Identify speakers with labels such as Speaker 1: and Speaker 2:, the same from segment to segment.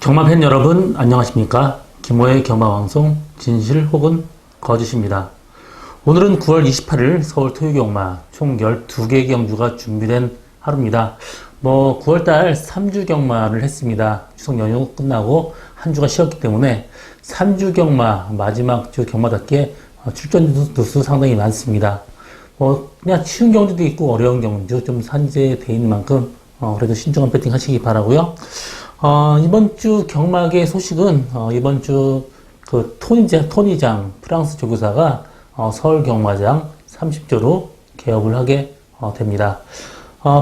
Speaker 1: 경마 팬 여러분 안녕하십니까? 김호의 경마방송 진실 혹은 거짓입니다. 오늘은 9월 28일 서울 토요경마 총 12개 경주가 준비된 하루입니다. 9월달 3주 경마를 했습니다. 추석 연휴 끝나고 한 주가 쉬었기 때문에 3주 경마 마지막 주 경마답게 출전 두수 상당히 많습니다. 그냥 쉬운 경주도 있고 어려운 경주 좀 산재돼 있는 만큼 그래도 신중한 배팅 하시기 바라고요. 이번 주 경마계 소식은 이번 주 그 토니장 프랑스 조교사가 서울 경마장 30조로 개업을 하게 됩니다.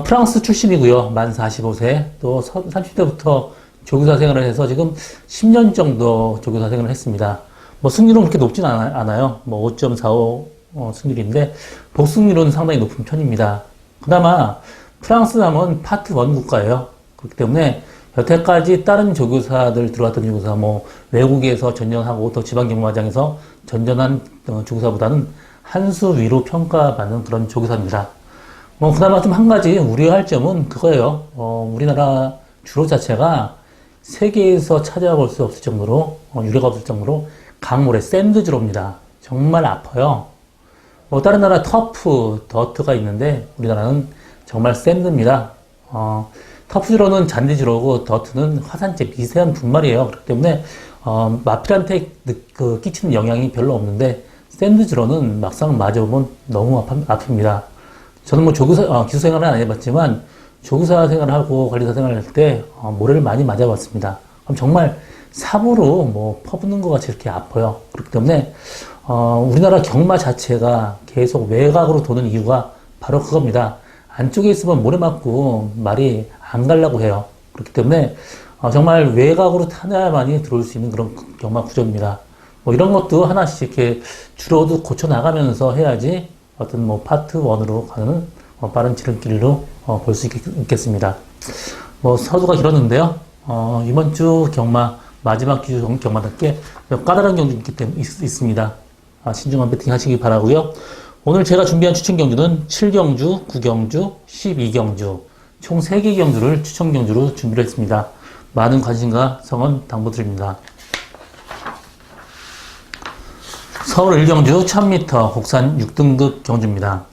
Speaker 1: 프랑스 출신이고요. 만 45세 또 30대부터 조교사 생활을 해서 지금 10년 정도 조교사 생활을 했습니다. 승률은 그렇게 높진 않아요. 5.45 승률인데 복승률은 상당히 높은 편입니다. 그나마 프랑스 하면 파트 1 국가예요. 그렇기 때문에 여태까지 다른 조교사들 들어왔던 조교사, 외국에서 전전하고 또 지방경마장에서 전전한 조교사보다는 한 수 위로 평가받는 그런 조교사입니다. 그나마 좀 한 가지 우려할 점은 그거예요. 우리나라 주로 자체가 세계에서 찾아볼 수 없을 정도로, 유례가 없을 정도로 강물의 샌드주로입니다. 정말 아파요. 다른 나라 터프, 더트가 있는데 우리나라는 정말 샌드입니다. 터프주로는 잔디주로고 더트는 화산재 미세한 분말이에요. 그렇기 때문에 마필한테 끼치는 영향이 별로 없는데 샌드주로는 막상 맞아보면 너무 아픕니다. 저는 조교사 기수 생활은 안 해봤지만 조교사 생활하고 관리사 생활할 때 모래를 많이 맞아봤습니다. 그럼 정말 삽으로 퍼붓는 것 같이 이렇게 아파요. 그렇기 때문에 우리나라 경마 자체가 계속 외곽으로 도는 이유가 바로 그겁니다. 안쪽에 있으면 모래 맞고 말이 안 가려고 해요. 그렇기 때문에 정말 외곽으로 타야만이 들어올 수 있는 그런 경마 구조입니다. 이런 것도 하나씩 이렇게 줄어도 고쳐 나가면서 해야지 어떤 파트 1으로 가는 빠른 지름길로 볼 수 있겠습니다. 서두가 길었는데요. 이번 주 경마 마지막 주 경마답게 까다로운 경주 있습니다. 신중한 배팅 하시기 바라고요. 오늘 제가 준비한 추천 경주는 7경주, 9경주, 12경주 총 3개 경주를 추천 경주로 준비를 했습니다. 많은 관심과 성원 당부드립니다. 서울 1경주 1000m 곡산 6등급 경주입니다.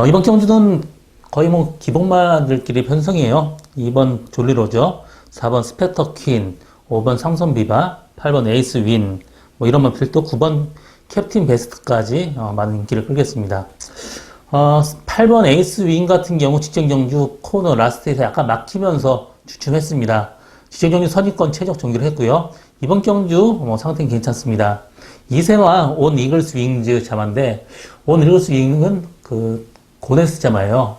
Speaker 1: 이번 경주는 거의 기복마들끼리 편성이에요. 2번 졸리로저, 4번 스펙터 퀸, 5번 상선 비바, 8번 에이스 윈, 이런 마필도 9번 캡틴 베스트까지 많은 인기를 끌겠습니다. 8번 에이스 윈 같은 경우 직전경주 코너 라스트에서 약간 막히면서 주춤했습니다. 직전경주 선입권 최적 정지를 했고요. 이번 경주 상태는 괜찮습니다. 이세화 온 이글스 윙즈 자마인데 온 이글스 윙은 고네스 자마예요.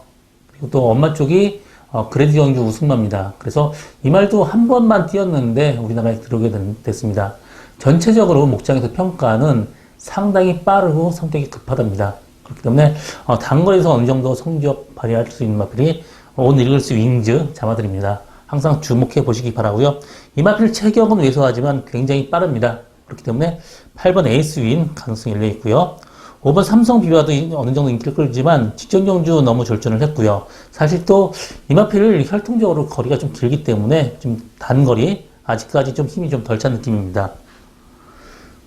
Speaker 1: 그리고 또 엄마 쪽이 그레드 경주 우승마입니다. 그래서 이 말도 한 번만 뛰었는데 우리나라에 들어오게 됐습니다. 전체적으로 목장에서 평가는 상당히 빠르고 성격이 급하답니다. 그렇기 때문에 단거리에서 어느 정도 성적 발휘할 수 있는 마필이 온 이글스 윙즈 자마들입니다. 항상 주목해 보시기 바라고요. 이 마필 체격은 왜소하지만 굉장히 빠릅니다. 그렇기 때문에 8번 에이스 윈 가능성이 열려 있고요. 5번 삼성 비바도 어느 정도 인기를 끌지만 직전 경주 너무 절전을 했고요. 사실 또 이 마필 혈통적으로 거리가 좀 길기 때문에 좀 단거리 아직까지 좀 힘이 좀 덜 찬 느낌입니다.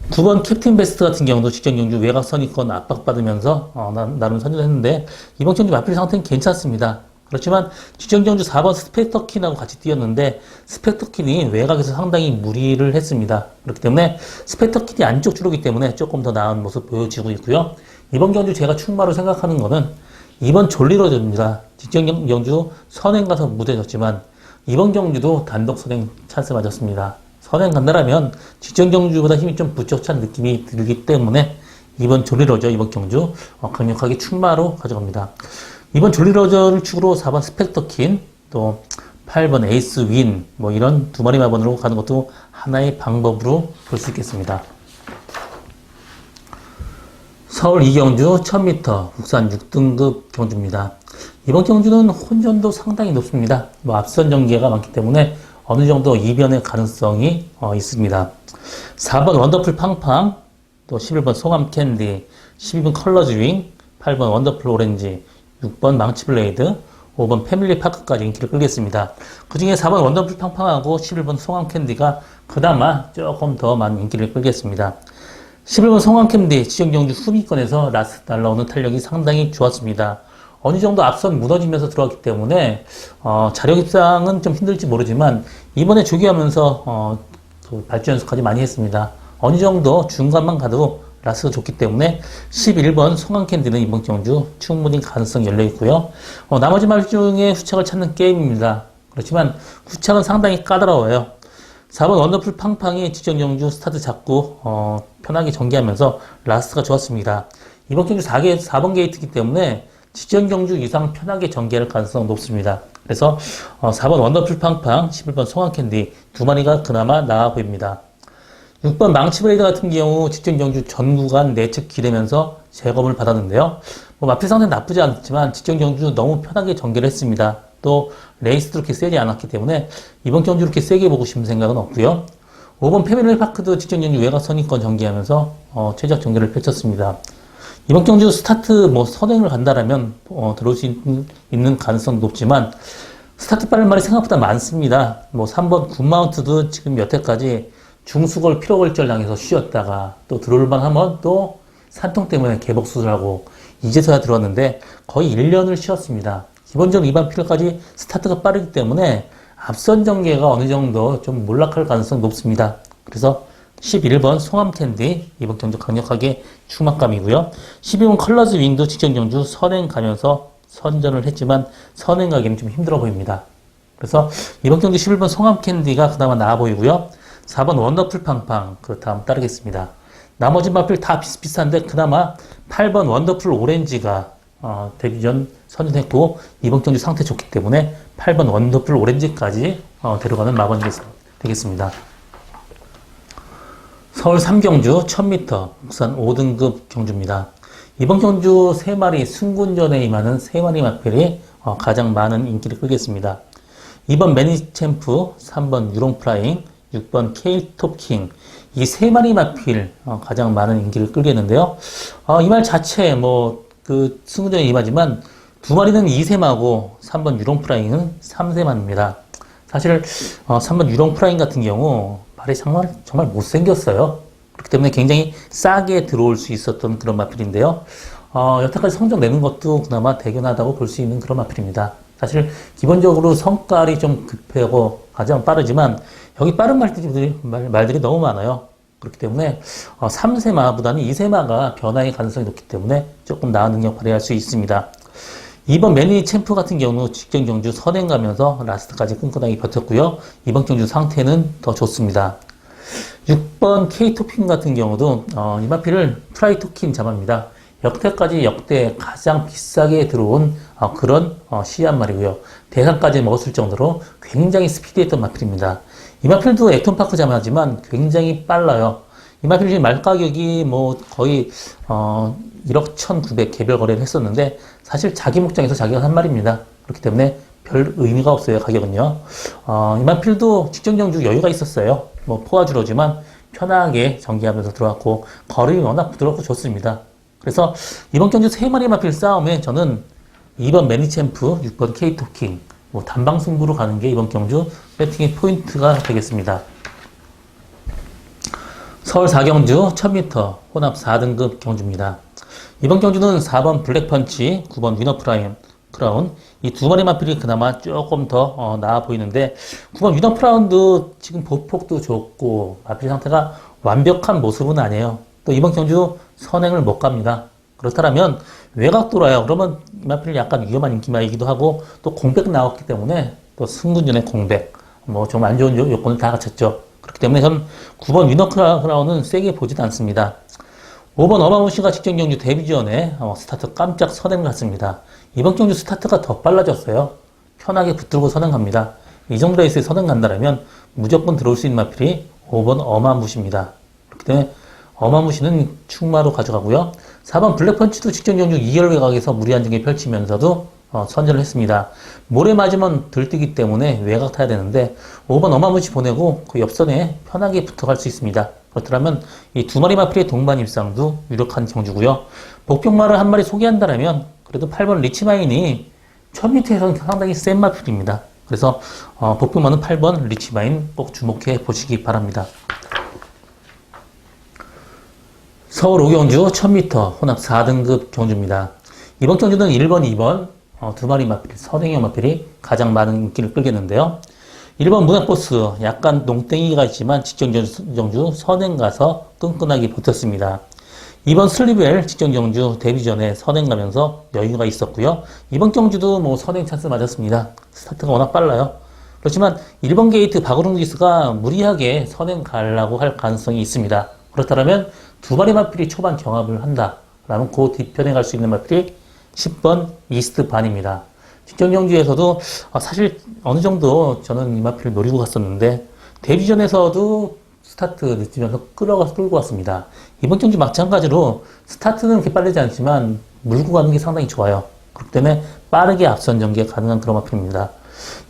Speaker 1: 9번 캡틴 베스트 같은 경우도 직전 경주 외곽 선입권 압박받으면서 나름 선전을 했는데 이번 경주 마필 상태는 괜찮습니다. 그렇지만 직전 경주 4번 스펙터킨하고 같이 뛰었는데 스펙터킨이 외곽에서 상당히 무리를 했습니다. 그렇기 때문에 스펙터킨이 안쪽 주로기 때문에 조금 더 나은 모습 보여지고 있고요. 이번 경주 제가 충마로 생각하는 거는 이번 졸리로저입니다. 직전 경주 선행 가서 무대졌지만 이번 경주도 단독 선행 찬스 맞았습니다. 선행 간다라면 직전 경주보다 힘이 좀 부쩍 찬 느낌이 들기 때문에 이번 졸리로저 이번 경주 강력하게 충마로 가져갑니다. 이번 졸리로저를 축으로 4번 스펙터킨 또 8번 에이스 윈 이런 두 마리 마번으로 가는 것도 하나의 방법으로 볼 수 있겠습니다. 서울 2경주 1000m 국산 6등급 경주입니다. 이번 경주는 혼전도 상당히 높습니다. 앞선 전개가 많기 때문에 어느 정도 이변의 가능성이 있습니다. 4번 원더풀 팡팡, 또 11번 소감 캔디, 12번 컬러즈 윙, 8번 원더풀 오렌지, 6번 망치 블레이드, 5번 패밀리 파크까지 인기를 끌겠습니다. 그 중에 4번 원더풀 팡팡하고 11번 송암 캔디가 그나마 조금 더 많은 인기를 끌겠습니다. 11번 송암 캔디 지정경주 후미권에서 라스트 날라오는 탄력이 상당히 좋았습니다. 어느 정도 앞선 무너지면서 들어왔기 때문에 자력 입상은 좀 힘들지 모르지만 이번에 조기하면서 그 발주 연습까지 많이 했습니다. 어느 정도 중간만 가도 라스가 좋기 때문에 11번 송암캔디는 이번 경주 충분히 가능성이 열려 있고요. 나머지 말 중에 후착을 찾는 게임입니다. 그렇지만 후착은 상당히 까다로워요. 4번 원더풀 팡팡이 직전 경주 스타트 잡고 편하게 전개하면서 라스가 좋았습니다. 이번 경주 4번 게이트이기 때문에 직전 경주 이상 편하게 전개할 가능성이 높습니다. 그래서 4번 원더풀 팡팡, 11번 송암캔디 두 마리가 그나마 나아 보입니다. 6번 망치브레이드 같은 경우 직전 경주 전 구간 내측 기대면서 제검을 받았는데요. 마필 상태는 나쁘지 않지만 직전 경주 너무 편하게 전개를 했습니다. 또 레이스도 그렇게 세지 않았기 때문에 이번 경주 이렇게 세게 보고 싶은 생각은 없고요. 5번 패밀리 파크도 직전 경주 외곽 선입권 전개하면서 최적 전개를 펼쳤습니다. 이번 경주 스타트 선행을 간다라면 들어올 수 있는 가능성이 높지만 스타트 빠른 말이 생각보다 많습니다. 3번 굿마운트도 지금 여태까지 중수골 피로골절 당해서 쉬었다가 또 들어올만 하면 또 산통 때문에 개복 수술하고 이제서야 들어왔는데 거의 1년을 쉬었습니다. 기본적으로 이번 필까지 스타트가 빠르기 때문에 앞선 전개가 어느 정도 좀 몰락할 가능성이 높습니다. 그래서 11번 송암캔디 이번 경주 강력하게 추막감이고요. 12번 컬러즈 윙도 직전 경주 선행 가면서 선전을 했지만 선행 가기는 좀 힘들어 보입니다. 그래서 이번 경주 11번 송암캔디가 그나마 나아 보이고요. 4번 원더풀 팡팡 그 다음 따르겠습니다. 나머지 마필 다 비슷비슷한데 그나마 8번 원더풀 오렌지가 데뷔 전 선전했고 이번 경주 상태 좋기 때문에 8번 원더풀 오렌지까지 데려가는 마번이 되겠습니다. 서울 3경주 1000m 국산 5등급 경주입니다. 이번 경주 3마리 승군전에 임하는 3마리 마필이 가장 많은 인기를 끌겠습니다. 2번 매니챔프, 3번 유롱프라잉, 6번 케일톱킹 이 3마리 마필 가장 많은 인기를 끌겠는데요. 이 말 자체 그 승군전에 임하지만 2마리는 2세마고 3번 유롱프라잉은 3세마입니다. 사실 3번 유롱프라잉 같은 경우 말이 정말 못생겼어요. 그렇기 때문에 굉장히 싸게 들어올 수 있었던 그런 마필인데요. 여태까지 성적 내는 것도 그나마 대견하다고 볼 수 있는 그런 마필입니다. 사실 기본적으로 성깔이 좀 급하고 가장 빠르지만 여기 빠른 말들이 너무 많아요. 그렇기 때문에 3세마보다는 2세마가 변화의 가능성이 높기 때문에 조금 나은 능력 발휘할 수 있습니다. 2번 매니 챔프 같은 경우 직전 경주 선행 가면서 라스트까지 끈끈하게 버텼고요. 이번 경주 상태는 더 좋습니다. 6번 K토핑 같은 경우도 이 마필을 프라이토킨 자마입니다. 여태까지 역대 가장 비싸게 들어온 그런 시한 말이고요. 대상까지 먹었을 정도로 굉장히 스피디했던 마필입니다. 이 마필도 액톤파크 자마지만 굉장히 빨라요. 이 마필 지금 말 가격이 거의 1억 1,900 개별 거래를 했었는데 사실 자기 목장에서 자기가 산 말입니다. 그렇기 때문에 별 의미가 없어요. 가격은요. 이 마필도 직전 경주 여유가 있었어요. 포화주로지만 편하게 전개하면서 들어왔고 거름이 워낙 부드럽고 좋습니다. 그래서 이번 경주 3마리 마필 싸움에 저는 2번 매니챔프, 6번 케이토킹 단방 승부로 가는 게 이번 경주 배팅의 포인트가 되겠습니다. 서울 4경주 1000m 혼합 4등급 경주입니다. 이번 경주는 4번 블랙펀치, 9번 위너프라임 크라운 이 2마리 마필이 그나마 조금 더 나아 보이는데 9번 위너프라운도 지금 보폭도 좋고 마필 상태가 완벽한 모습은 아니에요. 또 이번 경주 선행을 못 갑니다. 그렇다면 외곽 돌아요. 그러면 이 마필이 약간 위험한 인기마이기도 하고 또 공백 나왔기 때문에 또 승군전의 공백 좀 안 좋은 요건을 다 갖췄죠. 그렇기 때문에 전 9번 위너크라운은 세게 보지도 않습니다. 5번 어마무시가 직전 경주 데뷔 전에 스타트 깜짝 선행을 갔습니다. 이번 경주 스타트가 더 빨라졌어요. 편하게 붙들고 선행합니다. 이 정도 레이스에 선행 간다면 무조건 들어올 수 있는 마필이 5번 어마무시입니다. 그렇기 때문에 어마무시는 충마로 가져가고요. 4번 블랙펀치도 직전 경주 2열 외곽에서 무리한 전개 펼치면서도 선전을 했습니다. 모래 맞으면 들뜨기 때문에 외곽 타야 되는데 5번 어마무시 보내고 그 옆선에 편하게 붙어갈 수 있습니다. 그렇다면 이 2마리 마필의 동반 입상도 유력한 경주고요. 복병마를 한 마리 소개한다면 그래도 8번 리치마인이 1000m에서는 상당히 센 마필입니다. 그래서 복병만은 8번 리치바인 꼭 주목해 보시기 바랍니다. 서울 오경주 1000m 혼합 4등급 경주입니다. 이번 경주는 1번, 2번 두 마리 마필, 선행형 마필이 가장 많은 인기를 끌겠는데요. 1번 문학보스 약간 농땡이가 있지만 직전경주 선행 가서 끈끈하게 버텼습니다. 2번 슬리벨 직전경주 데뷔 전에 선행 가면서 여유가 있었고요. 이번 경주도 뭐 선행 찬스 맞았습니다. 스타트가 워낙 빨라요. 그렇지만 1번 게이트 바구릉기스가 무리하게 선행 가려고 할 가능성이 있습니다. 그렇다면 두 마리 마필이 초반 경합을 한다라면 그 뒤편에 갈 수 있는 마필이 10번 이스트 반입니다. 직전경주에서도 사실 어느 정도 저는 이 마필을 노리고 갔었는데 데뷔전에서도 스타트 늦으면서 끌고 왔습니다. 이번 경주 마찬가지로 스타트는 그렇게 빠르지 않지만 물고 가는 게 상당히 좋아요. 그렇기 때문에 빠르게 앞선 전개 가능한 그런 마필입니다.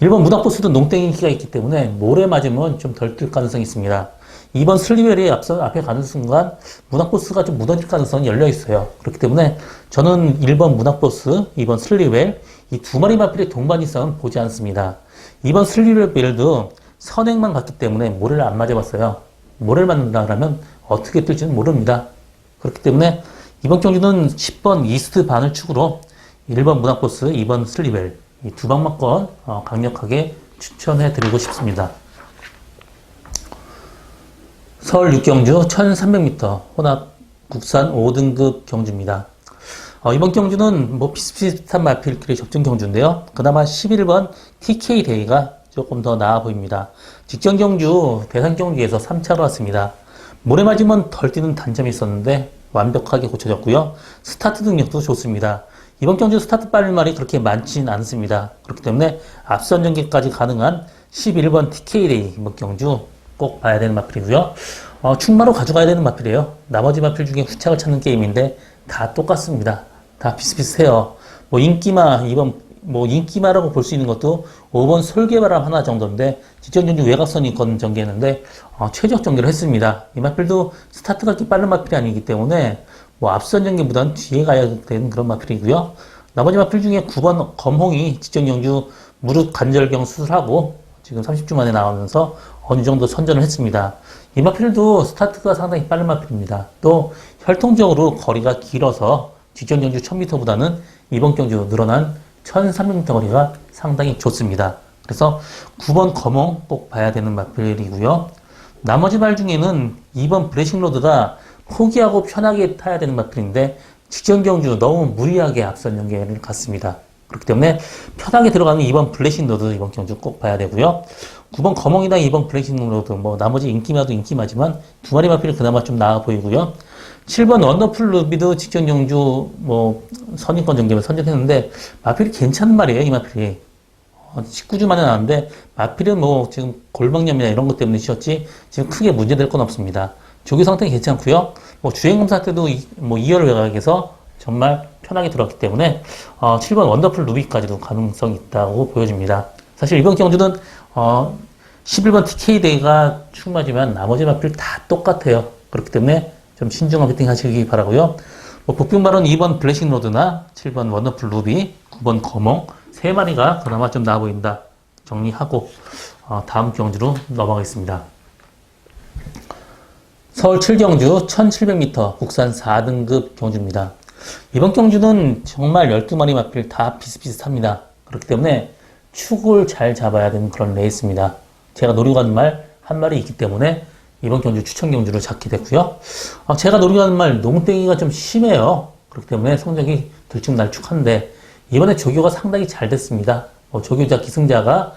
Speaker 1: 1번 무닥보스도 농땡이기가 있기 때문에 모래 맞으면 좀 덜 뜰 가능성이 있습니다. 2번 슬리벨이 앞에 가는 순간 문학보스가 좀 무너질 가능성이 열려 있어요. 그렇기 때문에 저는 1번 문학보스, 2번 슬리벨 이 두 마리 마필의 동반 이상은 보지 않습니다. 2번 슬리벨도 선행만 갔기 때문에 모래를 안 맞아봤어요. 모래를 맞는다 그러면 어떻게 뜰지는 모릅니다. 그렇기 때문에 이번 경주는 10번 이스트 반을 축으로 1번 문학보스, 2번 슬리벨 이 두 방만권 강력하게 추천해 드리고 싶습니다. 서울 육경주 1300m 혼합 국산 5등급 경주입니다. 이번 경주는 뭐 비슷비슷한 마필끼리 접전 경주인데요. 그나마 11번 TK 대회가 조금 더 나아 보입니다. 직전 경주, 대상 경주에서 3차로 왔습니다. 모래 맞으면 덜 뛰는 단점이 있었는데 완벽하게 고쳐졌고요. 스타트 능력도 좋습니다. 이번 경주 스타트 빨리 말이 그렇게 많진 않습니다. 그렇기 때문에 앞선 전개까지 가능한 11번 TK 대회 이번 경주 꼭 봐야 되는 마필이고요. 충마로 가져가야 되는 마필이에요. 나머지 마필 중에 후착을 찾는 게임인데 다 똑같습니다. 다 비슷비슷해요. 인기마라고 볼 수 있는 것도 5번 솔개바람 하나 정도인데 직전경주 외곽선이 건 전개했는데 최적 전개를 했습니다. 이 마필도 스타트가 그렇게 빠른 마필이 아니기 때문에 앞선 전개보다는 뒤에 가야 되는 그런 마필이고요. 나머지 마필 중에 9번 검홍이 직전경주 무릎 관절경 수술하고 지금 30주 만에 나오면서 어느 정도 선전을 했습니다. 이 마필도 스타트가 상당히 빠른 마필입니다. 또 혈통적으로 거리가 길어서 직전 경주 1000m보다는 이번 경주 늘어난 1300m 거리가 상당히 좋습니다. 그래서 9번 검홍 꼭 봐야 되는 마필이고요. 나머지 말 중에는 2번 브레싱로드가 포기하고 편하게 타야 되는 마필인데 직전 경주 너무 무리하게 앞선 연계를 갔습니다. 그렇기 때문에 편하게 들어가는 2번 블레싱로드 이번 경주 꼭 봐야 되고요. 9번 검홍이나 2번 블레싱로드 나머지 인기마도 인기마지만 두 마리 마필이 그나마 좀 나아 보이고요. 7번 원더풀 루비도 직전 경주 선임권 전개를 선전했는데 마필이 괜찮은 말이에요. 이 마필이 19주 만에 나왔는데 마필은 지금 골방염이나 이런 것 때문에 쉬었지 지금 크게 문제될 건 없습니다. 조기 상태는 괜찮고요. 주행검사 때도 2열 외곽에서 정말 편하게 들어왔기 때문에 7번 원더풀 루비까지도 가능성이 있다고 보여집니다. 사실 이번 경주는 11번 TK대가 충마지만 나머지 마필 다 똑같아요. 그렇기 때문에 좀 신중한 배팅 하시기 바라고요. 복빙발은 2번 블레싱로드나 7번 원더풀 루비, 9번 검홍 세 마리가 그나마 좀 나아 보인다 정리하고 다음 경주로 넘어가겠습니다. 서울 7경주 1700m 국산 4등급 경주입니다. 이번 경주는 정말 12마리 마필 다 비슷비슷합니다. 그렇기 때문에 축을 잘 잡아야 되는 그런 레이스입니다. 제가 노리고 가는 말 한 마리 있기 때문에 이번 경주 추천 경주를 잡게 됐고요. 제가 노리고 가는 말 농땡이가 좀 심해요. 그렇기 때문에 성적이 들쭉날쭉한데 이번에 조교가 상당히 잘 됐습니다. 조교자 기승자가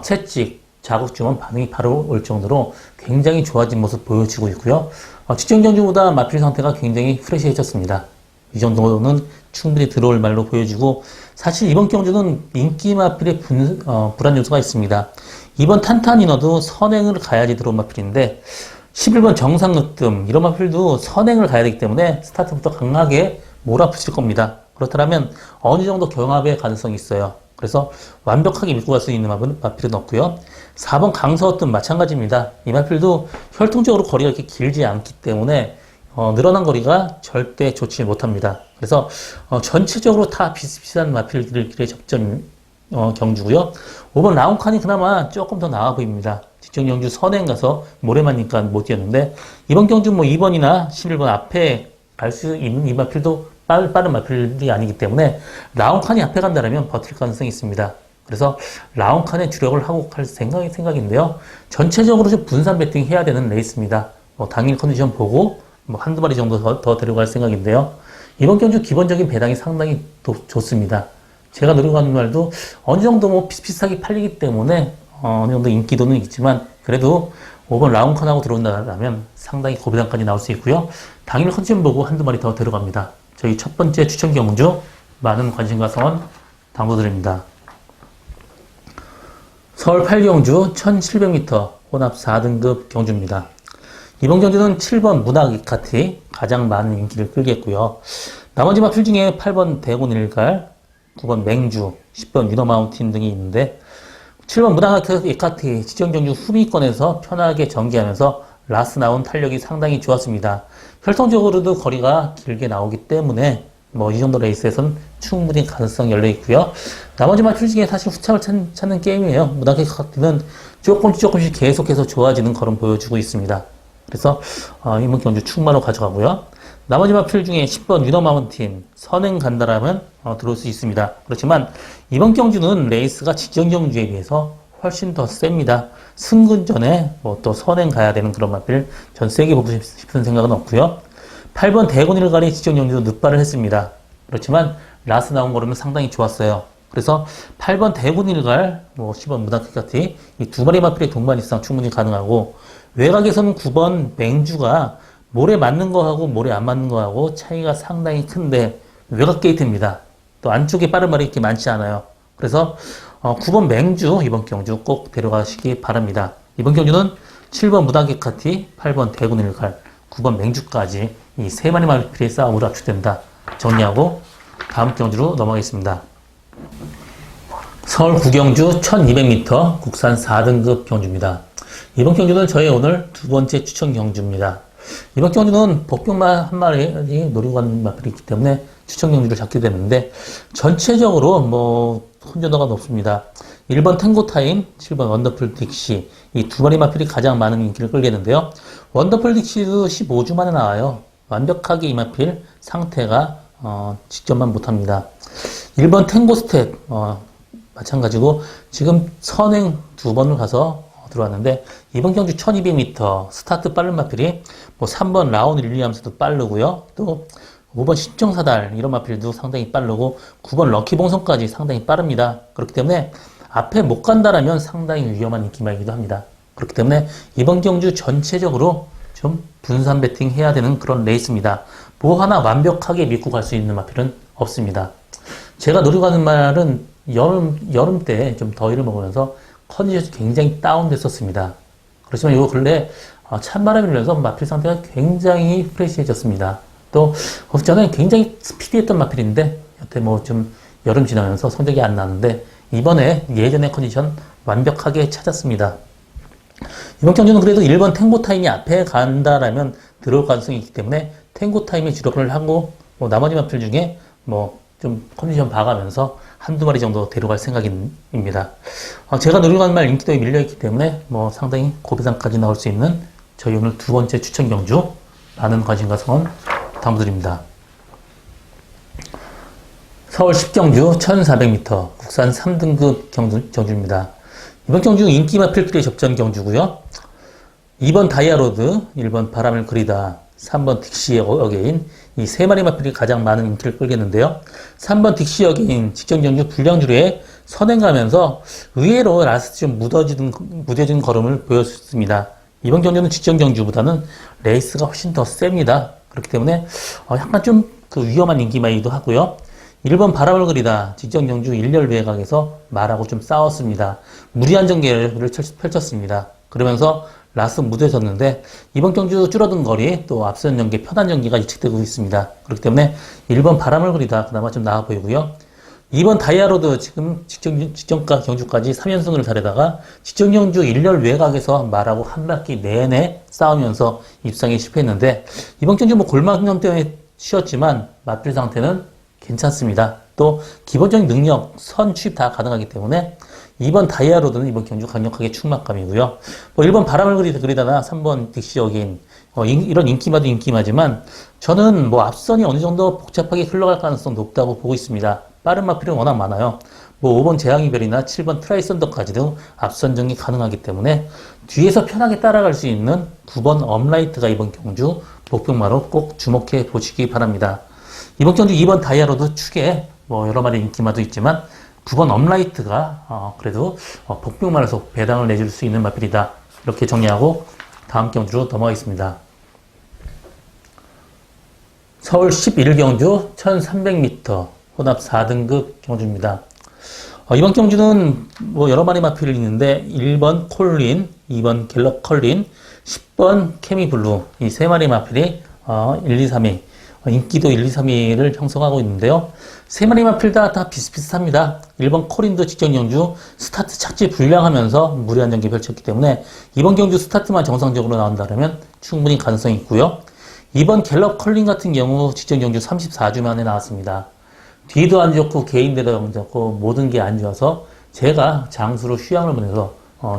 Speaker 1: 채찍, 자국 주면 반응이 바로 올 정도로 굉장히 좋아진 모습 보여지고 있고요. 직전 경주보다 마필 상태가 굉장히 프레시해졌습니다. 이 정도는 충분히 들어올 말로 보여지고 사실 이번 경주는 인기 마필의 불안 요소가 있습니다. 이번 탄탄이너도 선행을 가야지 들어온 마필인데 11번 정상으뜸 이런 마필도 선행을 가야 되기 때문에 스타트부터 강하게 몰아붙일 겁니다. 그렇다면 어느 정도 경합의 가능성이 있어요. 그래서 완벽하게 밀고 갈 수 있는 마필은 없고요. 4번 강서어뜸 마찬가지입니다. 이 마필도 혈통적으로 거리가 이렇게 길지 않기 때문에 늘어난 거리가 절대 좋지 못합니다. 그래서 전체적으로 다 비슷비슷한 마필들끼리의 접전 경주고요. 5번 라운칸이 그나마 조금 더 나아 보입니다. 직전 경주 선행 가서 모래만니까 못 뛰었는데 이번 경주 뭐 2번이나 11번 앞에 갈 수 있는 이 마필도 빠른 마필이 아니기 때문에 라운칸이 앞에 간다면 버틸 가능성이 있습니다. 그래서 라운칸에 주력을 하고 갈 생각인데요. 전체적으로 좀 분산 배팅 해야 되는 레이스입니다. 당일 컨디션 보고 한두 마리 정도 더 데려갈 생각인데요. 이번 경주 기본적인 배당이 상당히 좋습니다. 제가 노리고 하는 말도 어느 정도 비슷비슷하게 팔리기 때문에 어느 정도 인기도는 있지만 그래도 5번 라운컨하고 들어온다면 상당히 고배당까지 나올 수 있고요. 당일 컨디션 보고 한두 마리 더 데려갑니다. 저희 첫 번째 추천 경주 많은 관심과 성원 당부드립니다. 서울 8경주 1700m 혼합 4등급 경주입니다. 이번 경주는 7번 문학 이카티 가장 많은 인기를 끌겠고요. 나머지 마필 중에 8번 대곤 일갈, 9번 맹주, 10번 위너 마운틴 등이 있는데 7번 문학 이카티 직전 경주 후미권에서 편하게 전개하면서 라스 나온 탄력이 상당히 좋았습니다. 혈통적으로도 거리가 길게 나오기 때문에 이 정도 레이스에서는 충분히 가능성이 열려 있고요. 나머지 마필 중에 사실 후착을 찾는 게임이에요. 문학 이카티는 조금씩 계속해서 좋아지는 걸음 보여주고 있습니다. 그래서 이번 경주 충마로 가져가고요. 나머지 마필 중에 10번 위너 마운틴 선행 간다라면 들어올 수 있습니다. 그렇지만 이번 경주는 레이스가 직전 경주에 비해서 훨씬 더 셉니다. 승근 전에 또 선행 가야 되는 그런 마필 전 세게 보고 싶은 생각은 없고요. 8번 대곤 일갈이 직전 경주도 늑발을 했습니다. 그렇지만 라스 나온 걸음은 상당히 좋았어요. 그래서 8번 대곤 일갈, 10번 무다키카티 이 두 마리 마필의 동반 이상 충분히 가능하고 외곽에서는 9번 맹주가 모래 맞는 거하고 모래 안 맞는 거하고 차이가 상당히 큰데 외곽 게이트입니다. 또 안쪽에 빠른 말이 이렇게 많지 않아요. 그래서 9번 맹주 이번 경주 꼭 데려가시기 바랍니다. 이번 경주는 7번 무다기카티, 8번 대군 일갈, 9번 맹주까지 이 세 마리 마필의 싸움으로 압축된다. 정리하고 다음 경주로 넘어가겠습니다. 서울 구경주 1200m 국산 4등급 경주입니다. 이번 경주는 저의 오늘 두 번째 추천 경주입니다. 이번 경주는 복병만 한 마리 노리고 가는 마필이 있기 때문에 추천 경주를 잡게 되는데 전체적으로 혼전도가 높습니다. 1번 탱고타임, 7번 원더풀 딕시 이 두 마리 마필이 가장 많은 인기를 끌겠는데요. 원더풀 딕시도 15주 만에 나와요. 완벽하게 이 마필 상태가 직전만 못합니다. 1번 탱고스텝 마찬가지고 지금 선행 두 번을 가서 들어왔는데 이번 경주 1200m 스타트 빠른 마필이 3번 라온 릴리암스도 빠르고요. 또 5번 신정사달 이런 마필도 상당히 빠르고 9번 럭키봉선까지 상당히 빠릅니다. 그렇기 때문에 앞에 못 간다라면 상당히 위험한 인기마이기도 합니다. 그렇기 때문에 이번 경주 전체적으로 좀 분산 배팅 해야 되는 그런 레이스입니다. 하나 완벽하게 믿고 갈 수 있는 마필은 없습니다. 제가 노리고 가는 말은 여름 때 좀 더위를 먹으면서 컨디션이 굉장히 다운됐었습니다. 그렇지만 요 근래 찬바람이 불면서 마필 상태가 굉장히 프레시해졌습니다. 또 전에 굉장히 스피디했던 마필인데 여태 좀 여름 지나면서 성적이 안 나는데 이번에 예전의 컨디션 완벽하게 찾았습니다. 이번 경주는 그래도 1번 탱고 타임이 앞에 간다라면 들어올 가능성이 있기 때문에 탱고 타임에 주력을 하고 나머지 마필 중에 좀 컨디션 봐가면서 한두 마리 정도 데려갈 생각입니다. 제가 노리고 가는 말 인기도에 밀려있기 때문에 상당히 고배당까지 나올 수 있는 저희 오늘 두 번째 추천 경주 많은 관심과 성원 당부드립니다. 서울 10경주 1400m 국산 3등급 경주입니다. 이번 경주 인기 마필끼리 접전 경주고요. 2번 다이아로드, 1번 바람을 그리다, 3번 딕시 어게인 이 세 마리 마필이 가장 많은 인기를 끌겠는데요. 3번 딕시 어게인 직전 경주 불량주류에 선행가면서 의외로 라스트 좀 무뎌진 걸음을 보였습니다. 이번 경주는 직전 경주보다는 레이스가 훨씬 더 셉니다. 그렇기 때문에 약간 좀 위험한 인기마이기도 하고요. 1번 바람을 그리다 직전 경주 1열 외곽에서 말하고 좀 싸웠습니다. 무리한 전개를 펼쳤습니다. 그러면서 라스 무뎌졌는데 이번 경주 줄어든 거리 또 앞선 전개 편한 전개가 예측되고 있습니다. 그렇기 때문에 1번 바람을 그리다 그나마 좀 나아 보이고요. 2번 다이아로드 지금 직전가 경주까지 3연승을 달에다가 직전 경주 1열 외곽에서 말하고 한 바퀴 내내 싸우면서 입상에 실패했는데 이번 경주 골막염 때문에 쉬었지만 마필 상태는 괜찮습니다. 또 기본적인 능력, 선 취입 다 가능하기 때문에 2번 다이아로드는 이번 경주 강력하게 충막감이고요. 뭐 1번 바람을 그리다나 3번 딕시 어게인 이런 인기마도 인기마지만 저는 뭐 앞선이 어느 정도 복잡하게 흘러갈 가능성 높다고 보고 있습니다. 빠른 마필은 워낙 많아요. 뭐 5번 재앙이별이나 7번 트라이 썬더까지도 앞선 전개 가능하기 때문에 뒤에서 편하게 따라갈 수 있는 9번 업라이트가 이번 경주 복병마로 꼭 주목해 보시기 바랍니다. 이번 경주 2번 다이아로드 축에 뭐 여러 마리 인기마도 있지만 9번 업라이트가 그래도 복병마에서 배당을 내줄 수 있는 마필이다. 이렇게 정리하고 다음 경주로 넘어가겠습니다. 서울 11경주 1300m 혼합 4등급 경주입니다. 이번 경주는 뭐 여러 마리 마필이 있는데 1번 콜린, 2번 갤럽 컬린, 10번 케미블루 이 세 마리 마필이 1, 2, 3위 인기도 1, 2, 3위를 형성하고 있는데요. 세 마리 마필 다 비슷비슷합니다. 1번 콜린도 직전 경주 스타트 착지 불량하면서 무리한 전개 펼쳤기 때문에 이번 경주 스타트만 정상적으로 나온다면 충분히 가능성이 있고요. 2번 갤럽 컬린 같은 경우 직전 경주 34주 만에 나왔습니다. 뒤도 안 좋고 개인대도 안 좋고 모든 게 안 좋아서 제가 장수로 휴양을 보내서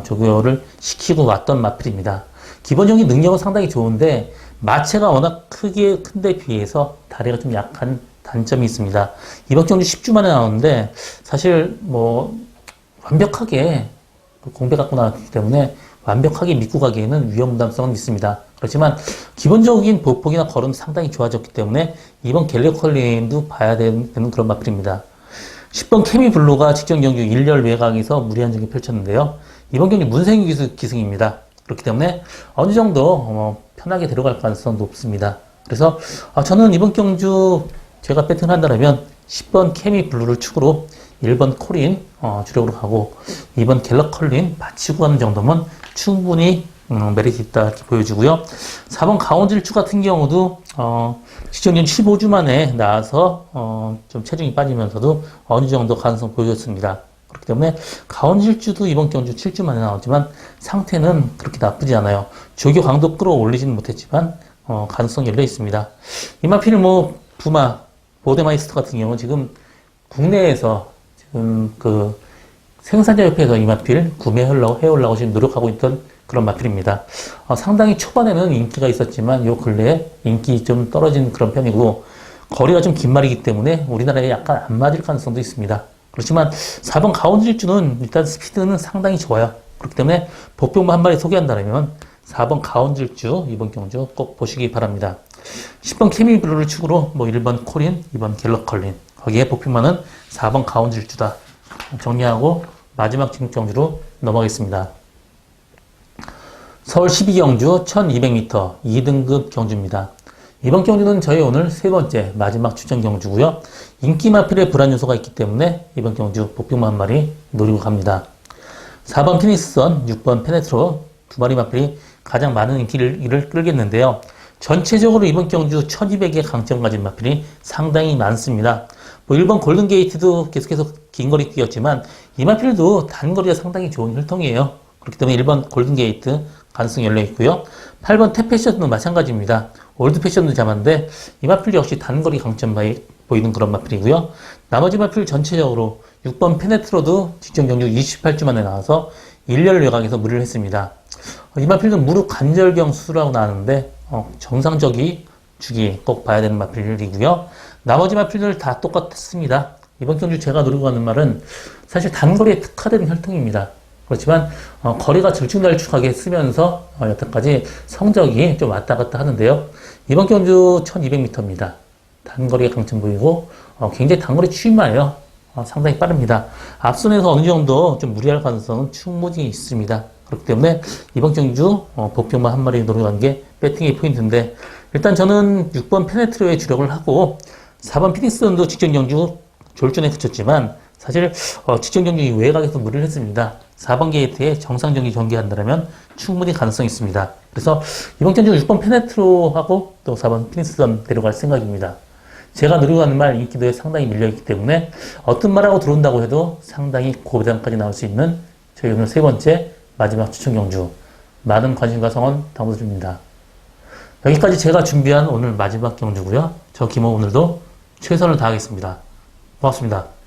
Speaker 1: 조교를 시키고 왔던 마필입니다. 기본적인 능력은 상당히 좋은데 마체가 워낙 큰데 비해서 다리가 좀 약한 단점이 있습니다. 이번 경주 10주 만에 나오는데 사실 뭐 완벽하게 공배 갖고 나왔기 때문에 완벽하게 믿고 가기에는 위험 부담성은 있습니다. 그렇지만 기본적인 보폭이나 걸음 상당히 좋아졌기 때문에 이번 갤럽 컬린도 봐야 되는 그런 마필입니다. 10번 케미블루가 직전 경주 1열 외곽에서 무리한 전개 펼쳤는데요. 이번 경주 문생유 기승입니다. 그렇기 때문에 어느 정도 편하게 들어갈 가능성 높습니다. 그래서 저는 이번 경주 제가 배팅한다면 10번 케미블루를 축으로 1번 콜린 주력으로 가고 2번 갤럽 컬린 받치고 가는 정도면 충분히 메리트 있다 이렇게 보여지고요. 4번 강원질주 같은 경우도 직전년 15주 만에 나와서 좀 체중이 빠지면서도 어느 정도 가능성 보여줬습니다. 그렇기 때문에 강원질주도 이번 경주 7주 만에 나왔지만 상태는 그렇게 나쁘지 않아요. 조교 강도 끌어올리지는 못했지만 가능성이 열려 있습니다. 이마필 부마 보데마이스터 같은 경우 지금 국내에서 지금 생산자협회에서 이마필 구매해오려고 지금 노력하고 있던 그런 마필입니다. 상당히 초반에는 인기가 있었지만 요 근래에 인기 좀 떨어진 그런 편이고 거리가 좀 긴 말이기 때문에 우리나라에 약간 안 맞을 가능성도 있습니다. 그렇지만 4번 가온질주는 일단 스피드는 상당히 좋아요. 그렇기 때문에 복병마 한 마리 소개한다면 4번 가온질주 이번 경주 꼭 보시기 바랍니다. 10번 케미블루를 축으로 1번 콜린, 2번 갤럽 컬린 거기에 복병마는 4번 가온질주다. 정리하고 마지막 경주로 넘어가겠습니다. 서울 12경주 1200m 2등급 경주입니다. 이번 경주는 저희 오늘 세 번째 마지막 추천 경주고요. 인기 마필의 불안 요소가 있기 때문에 이번 경주 복병마 한 마리 노리고 갑니다. 4번 피닉스선, 6번 페네트로 두 마리 마필이 가장 많은 인기를 끌겠는데요. 전체적으로 이번 경주 1200의 강점 가진 마필이 상당히 많습니다. 1번 골든게이트도 계속해서 긴 거리 뛰었지만 이 마필도 단거리가 상당히 좋은 혈통이에요. 그렇기 때문에 1번 골든게이트 가능성이 열려 있고요. 8번 탭패션도 마찬가지입니다. 올드 패션도 잡았는데 이 마필 역시 단거리 강점 보이는 그런 마필이고요. 나머지 마필 전체적으로 6번 페네트로도 직전 경주 28주 만에 나와서 1열 외곽에서 무리를 했습니다. 이 마필은 무릎 관절경 수술하고 나왔는데 정상적인 주기 꼭 봐야 되는 마필이고요. 나머지 마필들 다 똑같습니다. 이번 경주 제가 노리고 가는 말은 사실 단거리에 특화된 혈통입니다. 그렇지만 거리가 들쭉날쭉하게 쓰면서 여태까지 성적이 좀 왔다 갔다 하는데요. 이번 경주 1200m입니다. 단거리가 강점 보이고 굉장히 단거리 추임마예요. 상당히 빠릅니다. 앞선에서 어느 정도 좀 무리할 가능성은 충분히 있습니다. 그렇기 때문에 이번 경주 복병마 한 마리 노리고 가는 게 배팅의 포인트인데 일단 저는 6번 페네트로에 주력을 하고 4번 피닉스선도 직전 경주 졸전에 그쳤지만 사실 직전 경주 외곽에서 무리를 했습니다. 4번 게이트에 정상 경기 전개한다면 충분히 가능성이 있습니다. 그래서 이번 경주 6번 페네트로하고 또 4번 피닉스선 데려갈 생각입니다. 제가 노리고 가는 말 인기도에 상당히 밀려있기 때문에 어떤 말하고 들어온다고 해도 상당히 고배당까지 나올 수 있는 저희 오늘 세 번째 마지막 추천 경주 많은 관심과 성원 당부드립니다. 여기까지 제가 준비한 오늘 마지막 경주고요. 저 김호 오늘도 최선을 다하겠습니다. 고맙습니다.